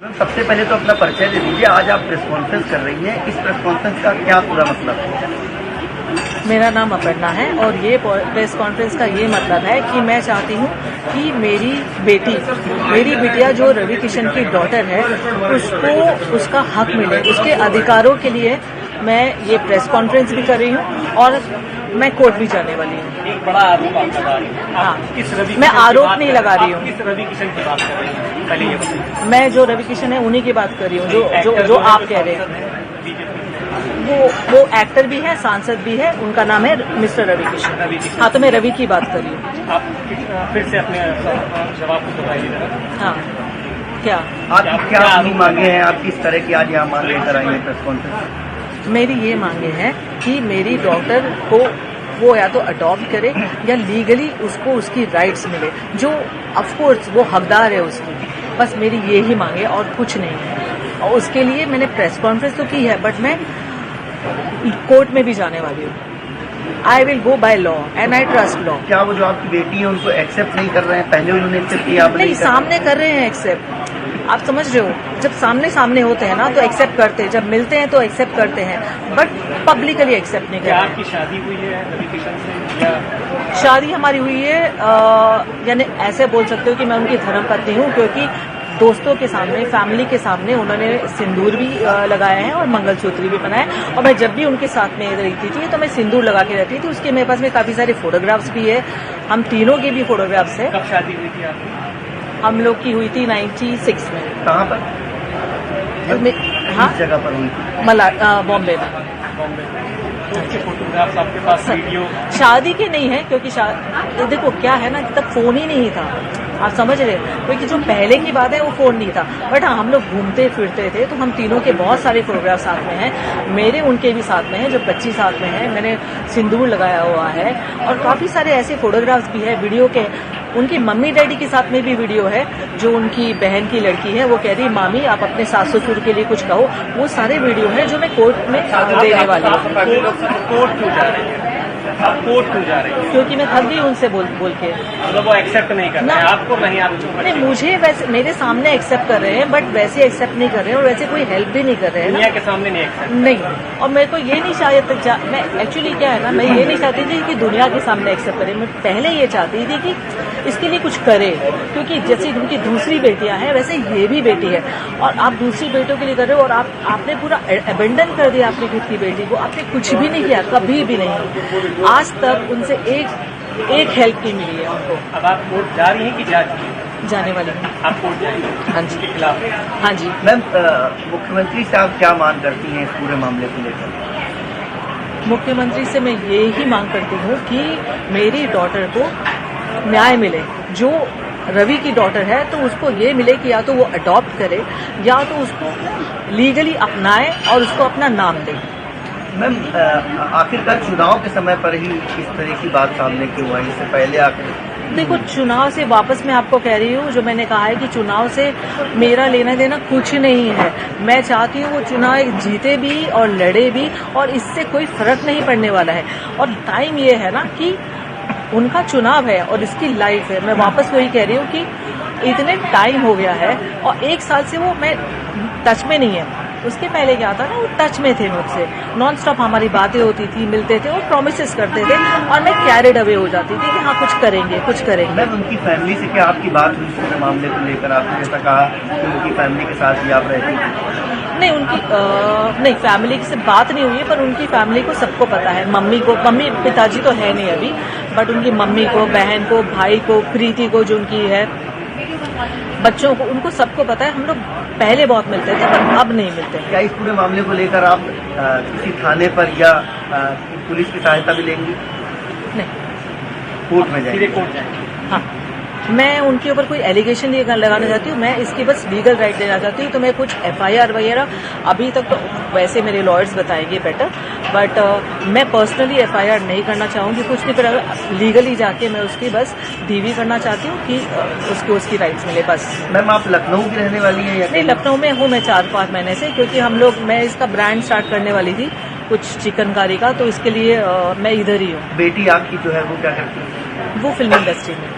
सबसे पहले तो अपना परिचय दे दीजिए। आज आप प्रेस कॉन्फ्रेंस कर रही हैं, इस प्रेस कॉन्फ्रेंस का क्या पूरा मतलब है? मेरा नाम अपर्णा है और ये प्रेस कॉन्फ्रेंस का ये मतलब है कि मैं चाहती हूँ कि मेरी बिटिया जो रवि किशन की डॉटर है उसको उसका हक मिले, उसके अधिकारों के लिए मैं ये प्रेस कॉन्फ्रेंस भी कर रही हूँ और मैं कोर्ट भी जाने वाली हूँ। एक बड़ा आरोप आप लगा रही हैं। हाँ, किस रवि मैं किशन की आरोप बात नहीं कर लगा रही आप हूँ। किस रवि किशन की बात कर रही हैं? पहले ये बताइए। मैं जो रवि किशन है उन्हीं की बात कर रही हूँ जो आप कह रहे हैं। वो एक्टर भी है, सांसद भी है, उनका नाम है मिस्टर रवि किशन। हाँ, तो मैं रवि की बात कर रही हूँ। आप फिर से अपने जवाब को बताइए। हाँ, क्या आप क्या अपनी मांगे हैं? आप किस तरह की आज यहाँ मांग लेकर आई हैं प्रेस कॉन्फ्रेंस? मेरी ये मांगे हैं कि मेरी डॉटर को वो या तो अडॉप्ट करे या लीगली उसको उसकी राइट्स मिले, जो ऑफकोर्स वो हकदार है उसकी। बस मेरी ये ही मांगे और कुछ नहीं है। और उसके लिए मैंने प्रेस कॉन्फ्रेंस तो की है, बट मैं कोर्ट में भी जाने वाली हूँ। I will go by law and I trust law. क्या वो जो आपकी बेटी है उनको एक्सेप्ट नहीं कर रहे हैं? पहले उन्होंने एक्सेप्ट किया, आप नहीं, सामने कर रहे हैं एक्सेप्ट। आप समझ रहे हो, जब सामने होते हैं ना तो एक्सेप्ट करते हैं, जब मिलते हैं तो एक्सेप्ट करते हैं, बट पब्लिकली एक्सेप्ट नहीं क्या करते। आपकी शादी हुई है रवि किशन से या शादी हमारी हुई है, यानी ऐसे बोल सकते हो कि मैं उनकी धर्मपत्नी हूँ, क्योंकि दोस्तों के सामने, फैमिली के सामने उन्होंने सिंदूर भी लगाया है और मंगलसूत्र भी बनाया है। और मैं जब भी उनके साथ में रहती थी तो मैं सिंदूर लगा के रहती थी। उसके मेरे पास में काफी सारे फोटोग्राफ्स भी है, हम तीनों के भी फोटोग्राफ्स है। कब शादी हुई थी आपकी? हम लोग की हुई थी 96 में। कहाँ पर? हाँ, किस जगह पर हुई थी? बॉम्बे में। बॉम्बे में। उसके फोटोग्राफ्स आपके पास, वीडियो? शादी के नहीं है, क्योंकि देखो क्या है ना, तब फोन ही नहीं था। आप समझ रहे हो, क्योंकि जो पहले की बात है वो फोन नहीं था। बट हाँ, हम लोग घूमते फिरते थे, तो हम तीनों के बहुत सारे फोटोग्राफ साथ में हैं। मेरे उनके भी साथ में है, जो बच्ची साथ में है, मैंने सिंदूर लगाया हुआ है। और काफी सारे ऐसे फोटोग्राफ्स भी है वीडियो के। उनकी मम्मी डैडी के साथ में भी वीडियो है। जो उनकी बहन की लड़की है वो कह रही मामी आप अपने सास ससुर के लिए कुछ कहो। वो सारे वीडियो है जो मैं कोर्ट में देने वाली हूँ। कोर्ट क्यों जा रही है? आप कोर्ट क्यों जा रही है? क्योंकि मैं थक गई उनसे बोल के। मतलब वो एक्सेप्ट नहीं कर रहे हैं आपको? नहीं, आपको नहीं, मुझे वैसे मेरे सामने एक्सेप्ट कर रहे हैं, बट वैसे एक्सेप्ट नहीं कर रहे हैं और वैसे कोई हेल्प भी नहीं कर रहे हैं। दुनिया के सामने नहीं एक्सेप्ट नहीं, और मेरे को ये नहीं चाहिए मैं एक्चुअली क्या है ना, मैं ये नहीं चाहती थी कि दुनिया के सामने एक्सेप्ट करे। मैं पहले ये चाहती थी कि इसके लिए कुछ करे, क्योंकि जैसे उनकी दूसरी बेटियां हैं वैसे ये भी बेटी है। और आप दूसरी बेटियों के लिए कर रहे हो और आपने पूरा अबेंडन कर दिया अपनी खुद की बेटी को। आपने कुछ भी नहीं किया, कभी भी नहीं। आज तक उनसे एक हेल्प नहीं मिली है उनको। अब आप कोर्ट जा रही हैं कि जा चुकी हैं? जाने वाली हूँ। आप कोर्ट जाएंगे? हाँ जी। के खिलाफ? हाँ जी। मैम, मुख्यमंत्री साहब क्या मांग करती हैं इस पूरे मामले को लेकर? मुख्यमंत्री से मैं ये ही मांग करती हूँ कि मेरी डॉटर को न्याय मिले। जो रवि की डॉटर है तो उसको ये मिले कि या तो वो अडॉप्ट करे या तो उसको लीगली अपनाए और उसको अपना नाम दे। मैम, आखिरकार चुनाव के समय पर ही इस तरह की बात सामने क्यों आई? इससे पहले आखिर देखो, चुनाव से वापस मैं आपको कह रही हूँ, जो मैंने कहा है कि चुनाव से मेरा लेना देना कुछ नहीं है। मैं चाहती हूँ वो चुनाव जीते भी और लड़े भी, और इससे कोई फर्क नहीं पड़ने वाला है। और टाइम ये है ना कि उनका चुनाव है और इसकी लाइफ है। मैं वापस वही कह रही हूँ कि इतने टाइम हो गया है और 1 साल से वो मैं टच में नहीं है। उसके पहले क्या था ना, वो टच में थे मुझसे, नॉन स्टॉप हमारी बातें होती थी, मिलते थे और प्रॉमिसेस करते थे और मैं कैरिड अवे हो जाती थी कि हाँ कुछ करेंगे। मैम, उनकी फैमिली से क्या आपकी बात हुई इस मामले को लेकर? आपने जैसा कहा कि उनकी फैमिली के साथ ही आप रहती थी। नहीं, नहीं, फैमिली से बात नहीं हुई है, पर उनकी फैमिली को सबको पता है। मम्मी पिताजी तो है नहीं अभी, बट उनकी मम्मी को, बहन को, भाई को, प्रीति को जो उनकी है, बच्चों को, उनको सबको पता है। हम लोग पहले बहुत मिलते थे पर अब नहीं मिलते। क्या इस पूरे मामले को लेकर आप किसी थाने पर या पुलिस की सहायता भी लेंगी? नहीं, कोर्ट में जाएंगे? सीधे कोर्ट जाएंगे? हाँ, मैं उनके ऊपर कोई एलिगेशन नहीं लगाना चाहती हूँ। मैं इसकी बस लीगल राइट देना चाहती हूँ। तो मैं कुछ FIR वगैरह अभी तक तो वैसे मेरे लॉयर्स बताएंगे बेटर, बट मैं पर्सनली FIR नहीं करना चाहूँगी कुछ नहीं। पर लीगली जाके मैं उसकी बस DV करना चाहती हूँ कि उसको उसकी राइट्स मिले, बस। मैम, आप लखनऊ की रहने वाली हैं या? नहीं, लखनऊ में हूँ मैं 4-5 महीने से, क्योंकि मैं इसका ब्रांड स्टार्ट करने वाली थी कुछ चिकनकारी का, तो इसके लिए मैं इधर ही हूँ। बेटी आपकी जो है वो क्या करती है? वो फिल्म इंडस्ट्री में।